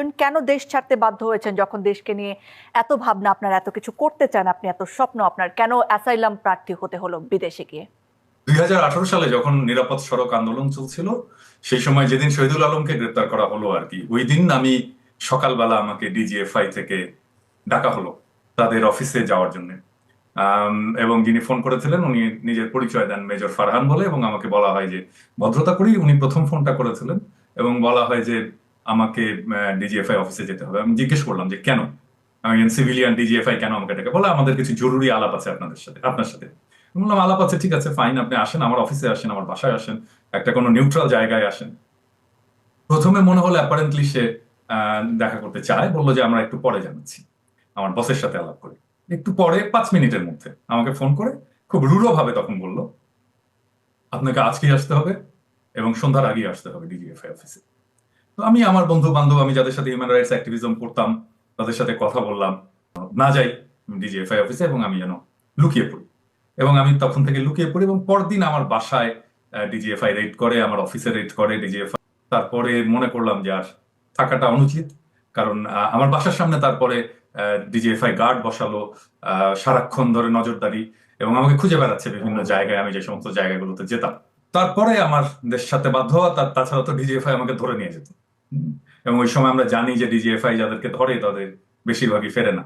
একজন কেন দেশ ছাড়তে বাধ্য হয়েছেন যখন দেশকে নিয়ে এত ভাবনা আপনার, এত কিছু করতে চান আপনি, এত স্বপ্ন আপনার, কেন অ্যাসাইলাম প্রার্থী হতে হলো বিদেশে গিয়ে? 2018 সালে যখন নিরাপদ সড়ক আন্দোলন চলছিল, সেই সময় যেদিন শহীদুল আলমকে গ্রেপ্তার করা হলো আর কি, ওই দিন আমি সকালবেলা আমাকে ডিজিএফআই থেকে ডাকা হলো তাদের অফিসে যাওয়ার জন্য। এবং যিনি ফোন করেছিলেন উনি নিজের পরিচয় দেন মেজর ফারহান বলে, এবং আমাকে বলা হয় যে ভদ্রতা করেই উনি প্রথম ফোনটা করেছিলেন, এবং বলা হয় যে আমাকে ডিজিএফআই অফিসে যেতে হবে। আমি জিজ্ঞেস করলাম যে কেন, আমি সিভিলিয়ান, ডিজিএফআই কেন আমাকে ডেকে? বলে আমাদের কিছু জরুরি আলাপ আছে আপনার সাথে। আমি বললাম আলাপ আছে, ঠিক আছে, ফাইন, আপনি আসেন, আমার অফিসে আসেন, আমার বাসায় আসেন, একটা কোনো নিউট্রাল জায়গায় আসেন। প্রথমে মনে হলো অ্যাপারেন্টলি সে দেখা করতে চায়, বললো যে আমরা একটু পরে জানাচ্ছি, আমার বসের সাথে আলাপ করি। একটু পরে 5 মিনিটের মধ্যে আমাকে ফোন করে খুব রূঢ় ভাবে তখন বলল, আপনাকে আজকেই আসতে হবে এবং সন্ধ্যার আগেই আসতে হবে ডিজিএফআই অফিসে। তো আমি আমার বন্ধু বান্ধব, আমি যাদের সাথে হিউম্যান রাইটস অ্যাক্টিভিজম করতাম, তাদের সাথে কথা বললাম না যাই ডিজিএফআই অফিসে, এবং আমি যেন লুকিয়ে পড়ি। এবং আমি তখন থেকে লুকিয়ে পড়ি, এবং পরদিন আমার বাসায় ডিজিএফআই রেড করে, আমার অফিসে রেড করে ডিজিএফআই। তারপরে মনে করলাম যে আর থাকাটা অনুচিত, কারণ আমার বাসার সামনে তারপরে ডিজিএফআই গার্ড বসালো, সারাক্ষণ ধরে নজরদারি, এবং আমাকে খুঁজে বেড়াচ্ছে বিভিন্ন জায়গায়, আমি যে সমস্ত জায়গাগুলোতে যেতাম। তারপরে আমার দেশ ছাড়তে বাধ্য হওয়া, তাছাড়া তো ডিজিএফআই আমাকে ধরে নিয়ে যেত। এবং ওই সময় আমরা জানি যে ডিজিএফআই যাদেরকে ধরে তাদের বেশিরভাগই ফেরে না।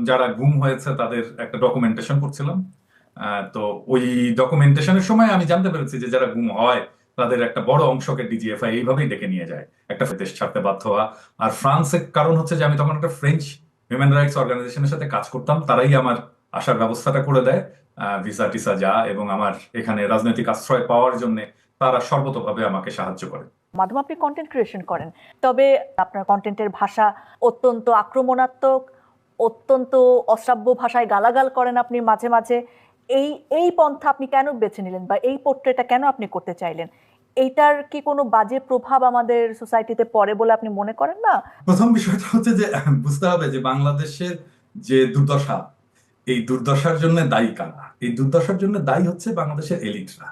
যারা গুম হয়েছে তাদের একটা ডকুমেন্টেশন করছিলাম। তো ওই ডকুমেন্টেশনের সময় আমি জানতে পেরেছি যে যারা গুম হয় তাদের একটা বড় অংশকে ডিজিএফআই এইভাবেই ডেকে নিয়ে যায়, একটা দেশ ছাড়তে বাধ্য হওয়া। আর ফ্রান্সের কারণ হচ্ছে যে আমি তখন একটা ফ্রেঞ্চ হিউম্যান রাইটস অর্গানাইজেশনের সাথে কাজ করতাম, তারাই আমার আসার ব্যবস্থাটা করে দেয়, ভিসা টিসা যা, এবং আমার এখানে রাজনৈতিক আশ্রয় পাওয়ার জন্য তারা সর্বতোভাবে আমাকে সাহায্য করে। মাধ্যম আপনি কন্টেন্ট ক্রিয়েশন করেন, তবে আপনার কন্টেন্টের ভাষা অত্যন্ত আক্রমণাত্মক, অত্যন্ত অশ্রাব্য ভাষায় গালাগাল করেন আপনি মাঝে মাঝে। এই এই পন্থা আপনি কেন বেছে নিলেন, বা এই পোর্ট্রেটটা কেন আপনি করতে চাইলেন? এইটার কি কোনো বাজে প্রভাব আমাদের সোসাইটিতে পড়ে বলে আপনি মনে করেন না? প্রথম বিষয়টা হচ্ছে যে বুঝতে হবে যে বাংলাদেশের যে দুর্দশা, এই দুর্দশার জন্য দায়ী কারা? এই দুর্দশার জন্য দায়ী হচ্ছে বাংলাদেশের এলিটরা,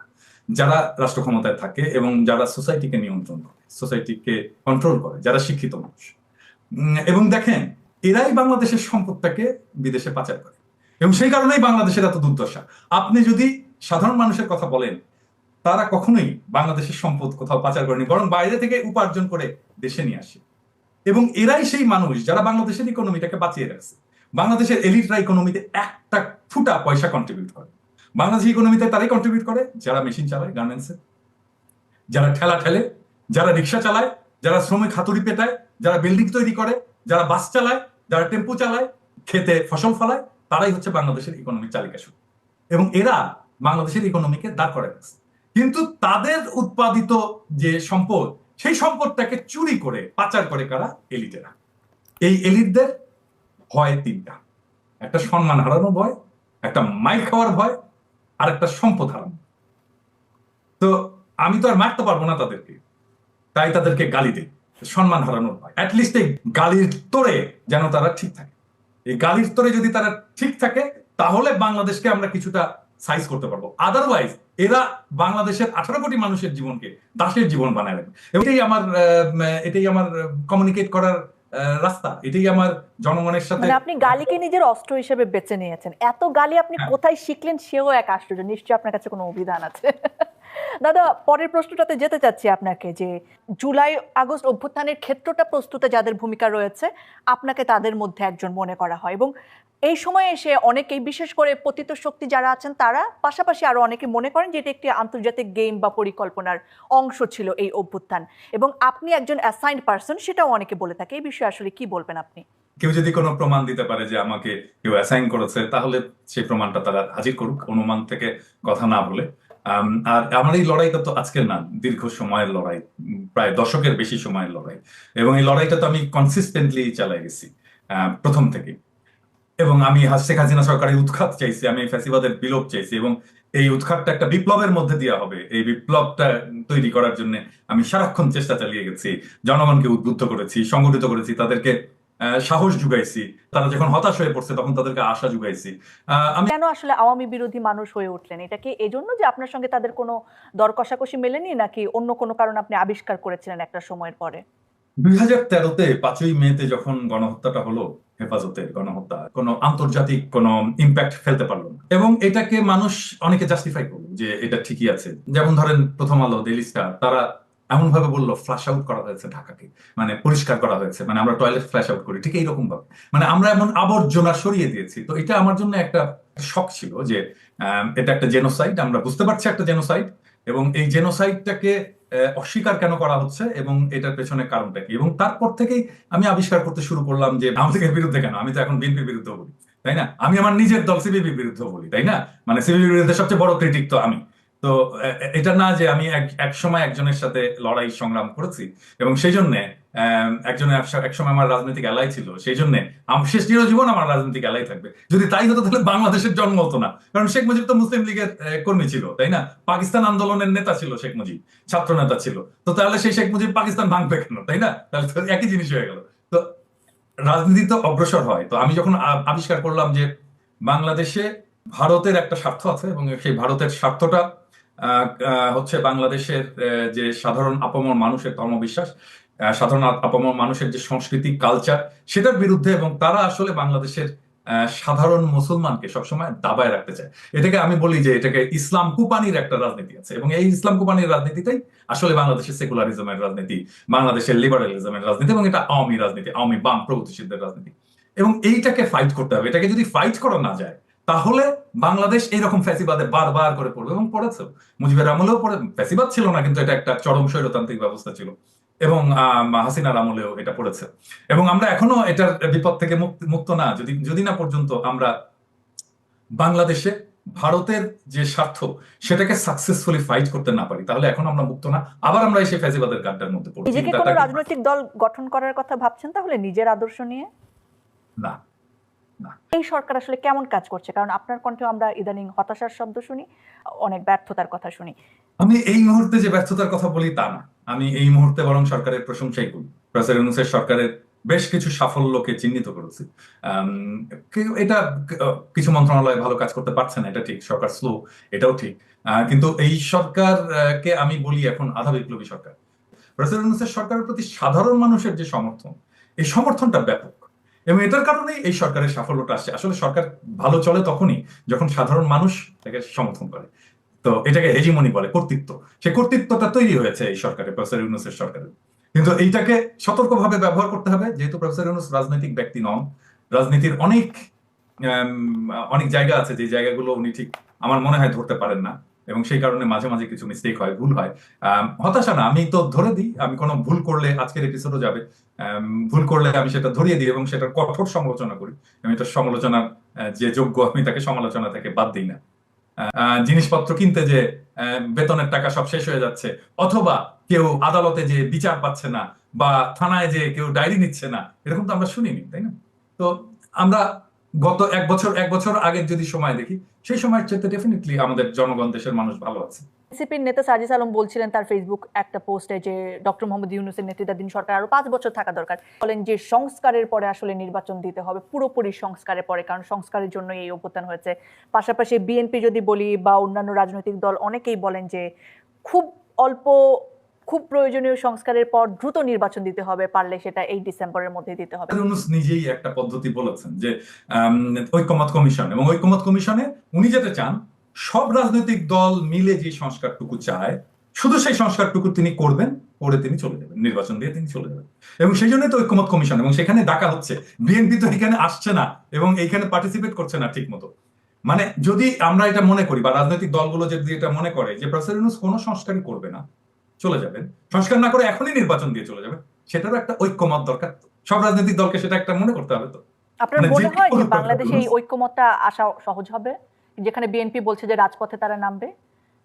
যারা রাষ্ট্র ক্ষমতায় থাকে এবং যারা সোসাইটিকে নিয়ন্ত্রণ করে, সোসাইটিকে কন্ট্রোল করে, যারা শিক্ষিত মানুষ। এবং দেখেন, এরাই বাংলাদেশের সম্পদটাকে বিদেশে পাচার করে, এবং সেই কারণেই বাংলাদেশের এত দুর্দশা। আপনি যদি সাধারণ মানুষের কথা বলেন, তারা কখনোই বাংলাদেশের সম্পদ কোথাও পাচার করেনি, বরং বাইরে থেকে উপার্জন করে দেশে নিয়ে আসে। এবং এরাই সেই মানুষ যারা বাংলাদেশের ইকোনমিটাকে বাঁচিয়ে রাখছে। বাংলাদেশের এলিটরা ইকোনমিতে একটা ফুটা পয়সা কন্ট্রিবিউট করে। বাংলাদেশের ইকোনমিতে তারাই কন্ট্রিবিউট করে যারা মেশিন চালায় গার্মেন্টসে, যারা ঠেলা ঠেলে, যারা রিক্সা চালায়, যারা শ্রমিক হাতুড়ি পেটায়, যারা বিল্ডিং তৈরি করে, যারা বাস চালায়, যারা টেম্পু চালায়, খেতে ফসল ফলায়, তারাই হচ্ছে বাংলাদেশের ইকোনমির চালিকা শক্তি। এবং এরা বাংলাদেশের ইকোনমিকে দাঁড় করে রাখছে। কিন্তু তাদের উৎপাদিত যে সম্পদ, সেই সম্পদটাকে চুরি করে পাচার করে কারা? এলিটেরা। এই এলিটদের ভয় তিনটা: একটা সম্মান হারানোর ভয়, একটা মাইর খাওয়ার ভয়, আর একটা সম্পদ হারানো। তো আমি তো আর মারতে পারবো না তাদেরকে, তাই তাদেরকে গালি দেই, সম্মান হারানোর ভয়। অ্যাটলিস্ট এই গালির তোরে যেন তারা ঠিক থাকে। এই গালির তোরে যদি তারা ঠিক থাকে, তাহলে বাংলাদেশকে আমরা কিছুটা সাইজ করতে পারবো। আদারওয়াইজ এরা বাংলাদেশের 18 কোটি মানুষের জীবনকে দাসের জীবন বানায় রাখবে। এটাই আমার কমিউনিকেট করার রাস্তা, এটাই আমার জনগণের সাথে। মানে আপনি গালিকে নিজের অস্ত্র হিসেবে বেছে নিয়েছেন। এত গালি আপনি হ্যাঁ। কোথায় শিখলেন সেও এক আশ্চর্য। নিশ্চয়ই আপনার কাছে কোনো অভিধান আছে। দাদা, পরের প্রশ্নটাতে যেতে চাচ্ছি আপনাকে, যে জুলাই আগস্ট অভ্যুত্থানের ক্ষেত্রটা প্রস্তুতে যাদের ভূমিকা রয়েছে, আপনাকে তাদের মধ্যে একজন মনে করা হয়, এবং এই সময়ে এসে অনেকেই, বিশেষ করে পতিত শক্তি যারা আছেন তারা, পাশাপাশি আরো অনেকে মনে করেন যে এটা একটি আন্তর্জাতিক গেম বা পরিকল্পনার অংশ ছিল এই অভ্যুত্থান, এবং আপনি একজন অ্যাসাইন্ড পারসন, সেটাও অনেকে বলে থাকে। এই বিষয়ে আসলে কি বলবেন আপনি? কেউ যদি কোনো প্রমাণ দিতে পারে যে আমাকে কেউ অ্যাসাইন করেছে, তাহলে সেই প্রমাণটা তারা হাজির করুক, অনুমান থেকে কথা না বলে। আর আমার এই লড়াইটা তো আজকের না, দীর্ঘ সময়ের লড়াই, প্রায় দশকের বেশি সময়ের লড়াই। এবং এই লড়াইটা তো আমি কনসিস্টেন্টলি চালাই গেছি প্রথম থেকে। এবং আমি শেখ হাসিনা সরকারের উৎখাত চাইছি, আমি ফ্যাসিবাদের বিলোপ চাইছি, এবং এই উৎখাতটা একটা বিপ্লবের মধ্যে দেওয়া হবে। এই বিপ্লবটা তৈরি করার জন্য আমি সারাক্ষণ চেষ্টা চালিয়ে গেছি, জনগণকে উদ্বুদ্ধ করেছি, সংগঠিত করেছি, তাদেরকে সাহস জুগাইছি। তারা যখন হতাশ হয়ে পড়ছে তখন তাদেরকে আশা জুগাইছি। আমি কেন আসলে আওয়ামী বিরোধী মানুষ হয়ে উঠলেন? এটা কি এজন্য যে আপনার সঙ্গে তাদের কোনো দর কষাকষি মেলেনি, নাকি অন্য কোনো কারণ আপনি আবিষ্কার করেছিলেন একটা সময়ের পরে? 2013-তে 5ই মেতে যখন গণহত্যাটা হলো, হেফাজতের গণহত্যা কোনো আন্তর্জাতিক কোনো ইম্প্যাক্ট ফেলতে পারলো না, এবং এটাকে মানুষ অনেকে জাস্টিফাই করলো যে এটা ঠিকই আছে। যেমন ধরেন প্রথম আলো, ডেইলি স্টার, তারা এমন ভাবে বললো ফ্লাশ আউট করা হয়েছে ঢাকাকে, মানে পরিষ্কার করা হয়েছে, মানে আমরা টয়লেট ফ্ল্যাশ আউট করি ঠিক এইরকম ভাবে, মানে আমরা এমন আবর্জনা সরিয়ে দিয়েছি। তো এটা আমার জন্য একটা শক ছিল যে এটা একটা জেনোসাইড, আমরা বুঝতে পারছি একটা জেনোসাইড, এবং এই জেনোসাইডটাকে অস্বীকার কেন করা হচ্ছে এবং এটার পেছনে কারণটা কি। এবং তারপর থেকেই আমি আবিষ্কার করতে শুরু করলাম যে আমাদের বিরুদ্ধে কেন, আমি তো এখন বিএনপির বিরুদ্ধে বলি, তাই না? আমি আমার নিজের দল সিপিবির বিরুদ্ধে বলি, তাই না? মানে সিপিবির বিরুদ্ধে সবচেয়ে বড় ক্রিটিক তো আমি। তো এটা না যে আমি এক সময় একজনের সাথে লড়াই সংগ্রাম করেছি এবং সেই জন্য একজনের এক সময় আমার রাজনৈতিক এলাই ছিল, সেই জন্য শেষ চিরজীবন আমার রাজনৈতিক এলাই থাকবে। যদি তাই হতো তাহলে বাংলাদেশের জন্ম হতো না, কারণ শেখ মুজিব তো মুসলিম লীগের কর্মী ছিল, তাই না? পাকিস্তান আন্দোলনের নেতা ছিল শেখ মুজিব, ছাত্র নেতা ছিল। তো তাহলে সেই শেখ মুজিব পাকিস্তান ভাঙবে কেন, তাই না? তাহলে তো একই জিনিস হয়ে গেল। তো রাজনীতি তো অগ্রসর হয়। তো আমি যখন আবিষ্কার করলাম যে বাংলাদেশে ভারতের একটা স্বার্থ আছে এবং সেই ভারতের স্বার্থটা হচ্ছে বাংলাদেশের যে সাধারণ আপামর মানুষের ধর্মবিশ্বাস, সাধারণ আপামর মানুষের যে সংস্কৃতি কালচার, সেটার বিরুদ্ধে, এবং তারা আসলে বাংলাদেশের সাধারণ মুসলমানকে সবসময় দাবায় রাখতে চায়। এটাকে আমি বলি যে এটাকে ইসলাম কুপানির একটা রাজনীতি আছে, এবং এই ইসলাম কুপানির রাজনীতিটাই আসলে বাংলাদেশের সেকুলারিজমের রাজনীতি, বাংলাদেশের লিবারালিজমের রাজনীতি, এবং এটা আওয়ামী রাজনীতি, আওয়ামী বাম প্রগতিশীলদের রাজনীতি। এবং এইটাকে ফাইট করতে হবে। এটাকে যদি ফাইট করা না যায় তাহলে বাংলাদেশ এইরকম ফ্যাসিবাদে বারবার করে পড়বে, এবং পড়েছে। মুজিবের আমলেও পড়ে, ফ্যাসিবাদ ছিল না কিন্তু এটা একটা চরম স্বৈরতান্ত্রিক ব্যবস্থা ছিল, এবং হাসিনার আমলেও এটা পড়েছে। এবং আমরা এখনো এটার বিপদ থেকে মুক্ত না, যদি যদি না পর্যন্ত আমরা বাংলাদেশে ভারতের যে স্বার্থ সেটাকে সাকসেসফুলি ফাইট করতে না পারি, তাহলে এখন আমরা মুক্ত না, আবার আমরা এসে ফ্যাসিবাদের গাড্ডার মধ্যে পড়ব। নিজেকে কোনো রাজনৈতিক দল গঠন করার কথা ভাবছেন তাহলে নিজের আদর্শ নিয়ে? না, না। এই সরকার আসলে কেমন কাজ করছে? কারণ আপনার কণ্ঠে আমরা ইদানিং হতাশার শব্দ শুনি, অনেক ব্যর্থতার কথা শুনি। আমি এই মুহূর্তে যে ব্যর্থতার কথা বলি তা না, আমি এই মুহূর্তে বরং সরকারের প্রশংসাই করি। প্রফেসর ইউনূসের সরকারের বেশ কিছু সাফল্যকে চিহ্নিত করেছি। এটা কিছু মন্ত্রণালয় ভালো কাজ করতে পারছে না, এটা ঠিক, সরকার স্লো, এটাও ঠিক। কিন্তু এই সরকারকে আমি বলি এখন আধা বিপ্লবী সরকার। প্রফেসর ইউনূসের সরকারের প্রতি সাধারণ মানুষের যে সমর্থন, এই সমর্থনটা ব্যাপক, এবং এটার কারণেই এই সরকারের সাফল্যটা আসছে। আসলে সরকার ভালো চলে তখনই যখন সাধারণ মানুষ তাকে সমর্থন করে। তো এটাকে হেজিমনি বলে, কর্তৃত্ব। সেই কর্তৃত্বটা তৈরি হয়েছে এই সরকারে, প্রফেসর ইউনূসের সরকারে। কিন্তু এইটাকে সতর্কভাবে ব্যবহার করতে হবে, যেহেতু প্রফেসর ইউনূস রাজনৈতিক ব্যক্তি নন। রাজনীতির অনেক জায়গা আছে যে জায়গাগুলো উনি ঠিক আমার মনে হয় ধরতে পারেন না, এবং সেই কারণে মাঝে মাঝে কিছু মিস্টেক হয়, ভুল হয়। হতাশা না, আমি তো ধরে দিই, আমি কোনো ভুল করলে আজকের এপিসোডও যাবে, ভুল করলে আমি সেটা ধরিয়ে দিই এবং সেটা কঠোর সমালোচনা করি। আমি এটা সমালোচনার যে যোগ্য আমি তাকে সমালোচনা থেকে বাদ দিই না। জিনিসপত্র কিনতে যে বেতনের টাকা সব শেষ হয়ে যাচ্ছে, অথবা কেউ আদালতে যে বিচার পাচ্ছে না, বা থানায় যে কেউ ডায়েরি নিচ্ছে না, এরকম তো আমরা শুনিনি, তাই না? তো আমরা গত এক বছর আগের যদি সময় দেখি, সেই সময়ের চেয়ে ডেফিনেটলি আমাদের জনগণ, দেশের মানুষ ভালো আছে। এনসিপির নেতা সাজিদ আলম বলছিলেন তার ফেসবুক একটা পোস্টে যে ডক্টর মোহাম্মদ ইউনূসের নেতৃত্বাধীন সরকার আরো 5 বছর থাকা দরকার। বলেন যে সংস্কারের পরে আসলে নির্বাচন দিতে হবে, পুরোপুরি সংস্কারের পরে, কারণ সংস্কারের জন্য এই অভ্যুত্থান হয়েছে। পাশাপাশি বিএনপি যদি বলি বা অন্যান্য রাজনৈতিক দল অনেকেই বলেন যে খুব অল্প, খুব প্রয়োজনীয় সংস্কারের পর দ্রুত নির্বাচন দিতে হবে, পারলে সেটা এই ডিসেম্বরের মধ্যে দিতে হবে। ইউনূস নিজেই একটা পদ্ধতি বলেছেন যে ঐকমত্য কমিশন, এবং ঐকমত্য কমিশনে উনি যেতে চান সব রাজনৈতিক দল মিলে যে সংস্কারটুকু চায়, শুধু সেই সংস্কারটুকু তিনি করবেন, করে তিনি চলে যাবেন, নির্বাচন দিয়ে তিনি চলে যাবেন। এবং সেই জন্যই তো ঐকমত্য কমিশন, এবং সেখানে ডাকা হচ্ছে। বিএনপি তো এখানে আসছে না এবং এইখানে পার্টিসিপেট করছে না ঠিক মতো। মানে যদি আমরা এটা মনে করি, বা রাজনৈতিক দলগুলো যদি এটা মনে করে যে প্রফেসর ইউনূস কোনো সংস্কারই করবে না, চলে যাবেন, সংস্কার না করে এখনই নির্বাচন দিয়ে চলে যাবেন, সেটারও একটা ঐক্যমত দরকার। সব রাজনৈতিক দলকে সেটা একটা মনে করতে হবে। তো আপনার মনে হয় যে বাংলাদেশে এই ঐক্যমতটা আসা সহজ হবে, যেখানে বিএনপি বলছে যে রাজপথে তারা নামবে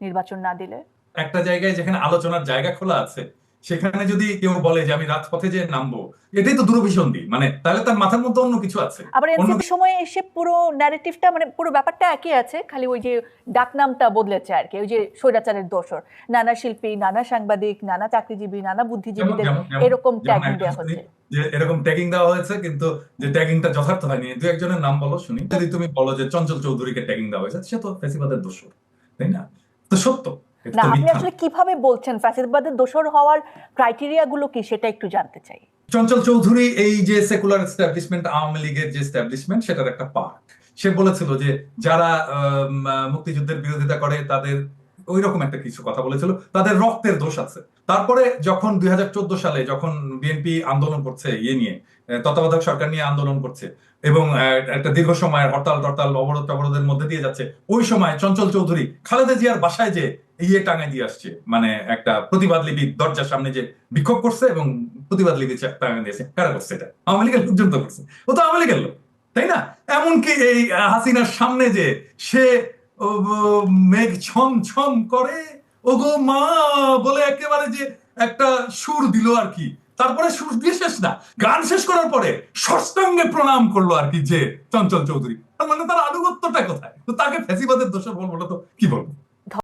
নির্বাচন না দিলে? একটা জায়গায় যেখানে আলোচনার জায়গা খোলা আছে, সেখানে যদি কেউ বলে যে আমি রাজপথে যে নামবো, এটাই তো দূরভিসন্ধি। মানে তাহলে তার মাথার মধ্যে অন্য কিছু আছে। আবার এনসিপি সময়ে এসে পুরো ন্যারেটিভটা, মানে পুরো ব্যাপারটা একই আছে, খালি ওই যে ডাকনামটা বদলেছে আর কি। ওই যে স্বৈরাচারের দোসর, নানা শিল্পী, নানা সাংবাদিক, নানা চাকরিজীবী, নানা বুদ্ধিজীবীদের এরকম ট্যাগিং দেওয়া হচ্ছে। যে এরকম ট্যাগিং দেওয়া হয়েছে, কিন্তু যে ট্যাগিংটা যথার্থ হয়নি। দু একজনের নাম বলো শুনি। যদি তুমি বলো যে চঞ্চল চৌধুরীকে ট্যাগিং দেওয়া হয়েছে, সে তো ফ্যাসিবাদের দোসর, তাই না? তো সত্য। এটা না, তো আপনি মিথ্যা। আসলে কিভাবে বলছেন ফ্যাসিবাদের দোসর হওয়ার ক্রাইটেরিয়া গুলো কি, সেটা একটু জানতে চাই। চঞ্চল চৌধুরী এই যে সেকুলার এস্টাবলিশমেন্ট, আওয়ামী লীগের যে এস্টাবলিশমেন্ট, সেটার একটা পার্ট। সে বলেছিল যে যারা মুক্তিযুদ্ধের বিরোধিতা করে তাদের ওই রকম একটা কিছু কথা বলেছিল, তাদের রক্তের দোষ আছে। তারপরে যখন 2014 সালে যখন বিএনপি আন্দোলন করছে ইয়ে নিয়ে, তত্ত্বাবধায়ক সরকার নিয়ে আন্দোলন করছে এবং একটা দীর্ঘ সময়ের হরতাল টরতাল অবরোধ টবরোধের মধ্যে দিয়ে যাচ্ছে, ওই সময় চঞ্চল চৌধুরী খালেদা জিয়ার বাসায় যে ইয়ে টাঙায় দিয়ে আসছে, মানে একটা প্রতিবাদ লিপি দরজার সামনে যে বিক্ষোভ করছে এবং প্রতিবাদ লিপি টাঙায় দিয়েছে। কারা করছে এটা? আওয়ামী লীগের লোকজন তো করছে। ও তো আওয়ামী লীগের লোক, তাই না? এমনকি এই হাসিনার সামনে যে সে মেঘ ছম ছম করে ওগো মা বলে একেবারে যে একটা সুর দিল আর কি, তারপরে সুর দিয়ে শেষ না, গান শেষ করার পরে ষষ্ঠাঙ্গে প্রণাম করলো আর কি যে চঞ্চল চৌধুরী। তার মানে তার আনুগত্যটা কোথায়? তো তাকে ফ্যাসিবাদের দোষর বলবো না তো কি বলবো?